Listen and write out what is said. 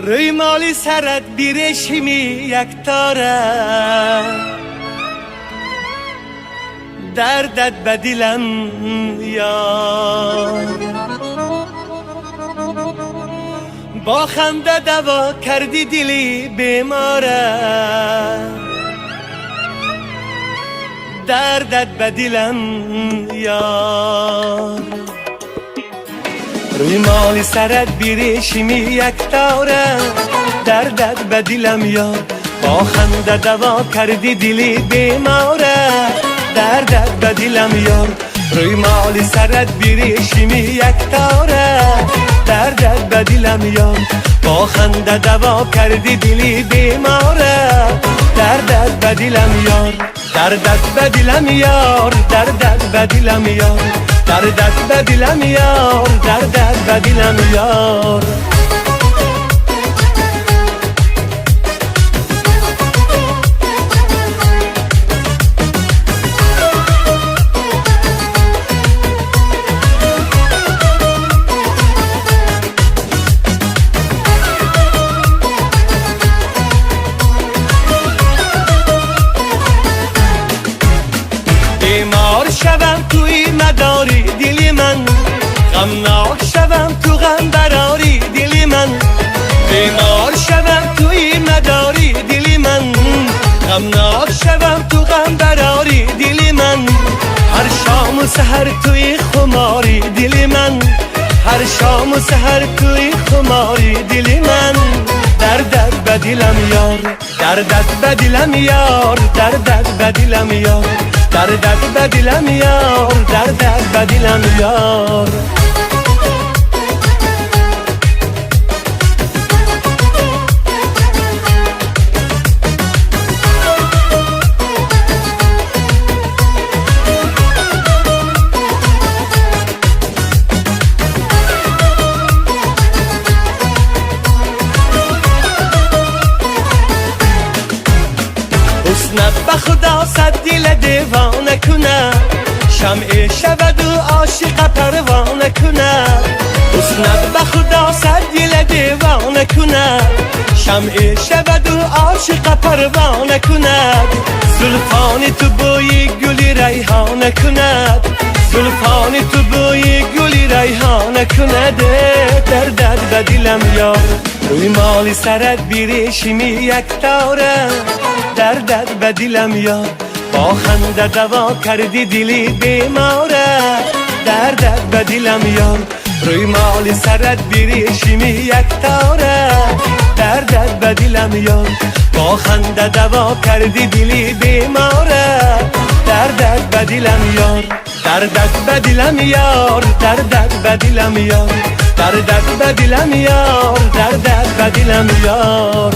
روی مالی سرت بیرشیمی یک تاره دردت به دلم یار با خنده دوا کردی دلی بیماره دردت به دلم یار روی مالی سرت بیرشیمی یک تاره دردت به دلم یار با خنده دوا کردی دلی بیماره دردت به دلم یار روی مالی سرت بیرشیمی یک تاره دردت به دلم یار با خنده دوا کردی دلی بیماره دردت به دلم یار دردت به دلم یار دردت به دلم یار دردت به دلم یار دردت به دلم یار بیمار شوم توی مداری دلی من غمناک شوم تو غم براری دلی من بیمار شوم توی مداری دلی من غمناک شوم تو غم براری دلی من هر شام و سحر توی خماری دلی من هر شام و سحر توی خماری دلی من دردت به دلم یار دردت به دلم یار دردت به دلم یار دردت به دلم یار دردت به دلم یار حسنت به خدا صد دل دیوانه کنه شمع شود و عاشق پروانه کنه حسنت به خدا صد دل دیوانه کنه شمع شود و عاشق پروانه کند زلفان تو بوی گلی ریحانه کند زلفان تو بوی گلی ریحانه کند دردت به دلم یار روی مالی سرت بیرشیمی یک تاره دردت به دلم یار با خنده دوا کردی دلی بیماره دردت به دلم یار روی مالی سرت بیرشیمی یک تاره دردت به دلم یار با خنده دوا کردی دلی بیماره دردت به دلم یار دردت به دلم یار دردت به دلم یار دردت به دلم یار دردت به دلم یار